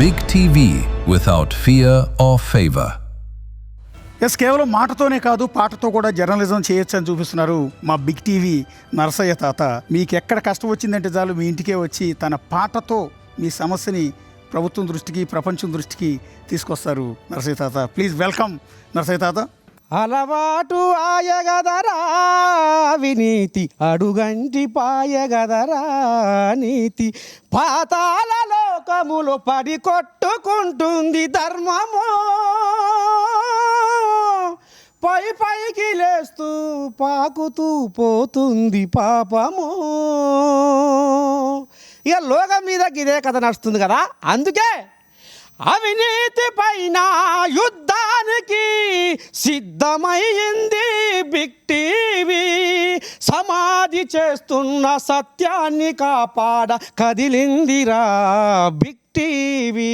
Big TV without fear or favor. Yes కేవలం మాటతోనే కాదు పాటతో కూడా జర్నలిజం చేయొచ్చు అని చూపిస్తున్నారు మా బిగ్ టీవీ నరసయ్య తాత. మీకు ఎక్కడ కష్టం వచ్చిందంటే చాలు మీ ఇంటికే వచ్చి తన పాటతో మీ సమస్యని ప్రభుత్వం దృష్టికి ప్రపంచం దృష్టికి తీసుకొస్తారు నరసయ్య తాత. ప్లీజ్ వెల్కమ్ నరసయ్య తాత. అలవాటు ఆయగదరా వినీతి అడుగంటి పాయగదరా నీతి పాతాళ లోకములు పడి కొట్టుకుంటుంది ధర్మము పైకి లేస్తూ పాకుతూ పోతుంది పాపము. ఇక లోకం మీద ఇదే కథ నడుస్తుంది కదా, అందుకే అవినీతి పైన యుద్ధానికి సిద్ధమైంది బిగ్ టీవీ. సమాధి చేస్తున్న సత్యాన్ని కాపాడ కదిలిందిరా బిగ్ టీవీ.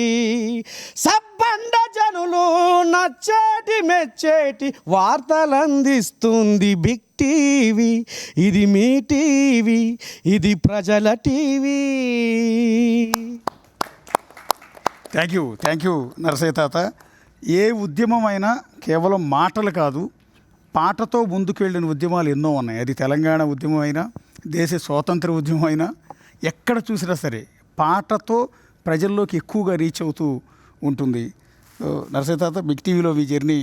సబ్బండ జనులు నచ్చేటి మెచ్చేటి వార్తలందిస్తుంది బిగ్ టీవీ. ఇది మీ టీవీ, ఇది ప్రజల టీవీ. థ్యాంక్ యూ నరసయ్య తాత. ఏ ఉద్యమం అయినా కేవలం మాటలు కాదు, పాటతో ముందుకు వెళ్ళిన ఉద్యమాలు ఎన్నో ఉన్నాయి. అది తెలంగాణ ఉద్యమం అయినా, దేశ స్వాతంత్ర ఉద్యమం అయినా, ఎక్కడ చూసినా సరే పాటతో ప్రజల్లోకి ఎక్కువగా రీచ్ అవుతూ ఉంటుంది. నరసయ్య తాత, బిగ్ టీవీలో మీ జర్నీ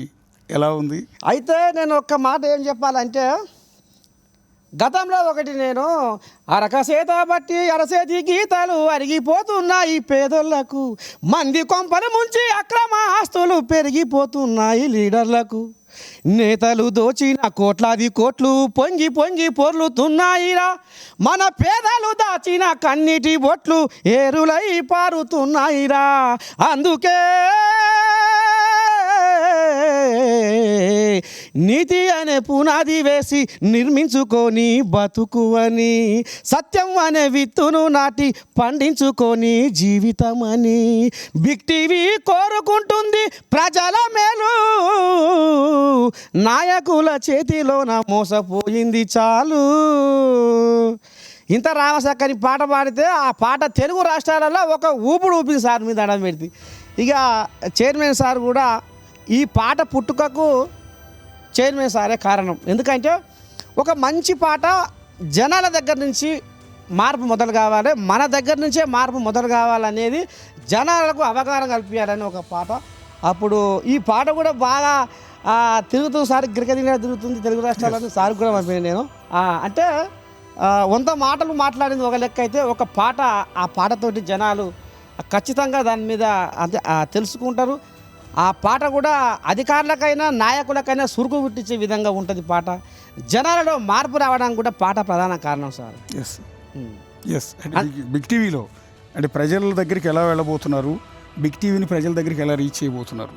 ఎలా ఉంది? అయితే నేను ఒక్క మాట ఏం చెప్పాలంటే, గతంలో ఒకటి నేను అరకసేత బట్టి అరసేతి గీతాలు అరిగిపోతున్నాయి పేదోళ్లకు, మంది కొంపలు ముంచి అక్రమ ఆస్తులు పెరిగిపోతున్నాయి లీడర్లకు, నేతలు దోచిన కోట్లాది కోట్లు పొంగి పొంగి పొర్లుతున్నాయిరా, మన పేదలు దాచిన కన్నీటి బొట్లు ఏరులై పారుతున్నాయిరా. అందుకే నీతి అనే పునాది వేసి నిర్మించుకొని బతుకువని, సత్యం అనే విత్తును నాటి పండించుకొని జీవితమని బిగ్ టీవీ కోరుకుంటుంది ప్రజల మేలు. నాయకుల చేతిలోన మోసపోయింది చాలు. ఇంత రామసక్కని పాట పాడితే ఆ పాట తెలుగు రాష్ట్రాలలో ఒక ఊపుడు ఊపింది సార్ మీద దండం పెడితే. ఇక చైర్మన్ సార్ కూడా ఈ పాట పుట్టుకకు చైర్మన్ సారే కారణం. ఎందుకంటే ఒక మంచి పాట జనాల దగ్గర నుంచి మార్పు మొదలు కావాలి, మన దగ్గర నుంచే మార్పు మొదలు కావాలనేది జనాలకు అవగాహన కల్పించాలని ఒక పాట. అప్పుడు ఈ పాట కూడా బాగా తిరుగుతుంది సార్, గిరికదిగా తిరుగుతుంది తెలుగు రాష్ట్రాలను సార్ కూడా పంపాను నేను. అంటే 100 మాటలు మాట్లాడింది ఒక లెక్క అయితే, ఒక పాట, ఆ పాటతోటి జనాలు ఖచ్చితంగా దాని మీద తెలుసుకుంటారు. ఆ పాట కూడా అధికారులకైనా నాయకులకైనా సురుకు పుట్టించే విధంగా ఉంటుంది పాట. జనాలలో మార్పు రావడానికి కూడా పాట ప్రధాన కారణం సార్. ఎస్ బిగ్ టీవీలో అంటే ప్రజల దగ్గరికి ఎలా వెళ్ళబోతున్నారు, బిగ్ టీవీని ప్రజల దగ్గరికి ఎలా రీచ్ చేయబోతున్నారు?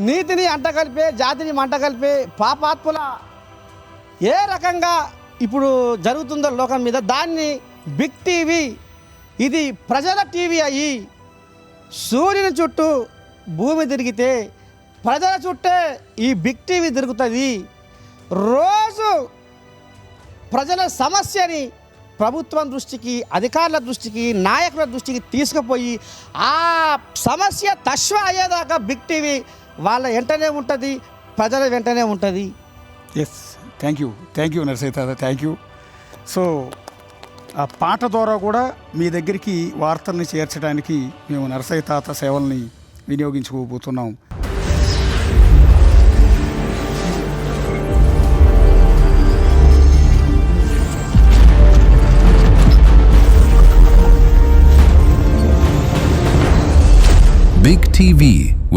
నీతిని అంటగలిపే, జాతిని మంటగలిపే పాపాత్ముల ఏ రకంగా ఇప్పుడు జరుగుతుందో లోకం మీద, దాన్ని బిగ్ టీవీ ఇది ప్రజల టీవీ అయ్యి సూర్యుని చుట్టూ భూమి తిరిగితే ప్రజల చుట్టే ఈ బిగ్ టీవీ తిరుగుతుంది. రోజు ప్రజల సమస్యని ప్రభుత్వం దృష్టికి, అధికారుల దృష్టికి, నాయకుల దృష్టికి తీసుకుపోయి ఆ సమస్య తశ్వ అయ్యేదాకా బిగ్ టీవీ వాళ్ళ వెంటనే ఉంటుంది, ప్రజల వెంటనే ఉంటుంది. ఎస్ థ్యాంక్ యూ నరసయ్య తాత, థ్యాంక్ యూ. సో ఆ పాట ద్వారా కూడా మీ దగ్గరికి వార్తల్ని చేర్చడానికి మేము నరసయ్య తాత సేవల్ని వినియోగించుకోబోతున్నాం. Big TV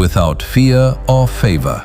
without fear or favor.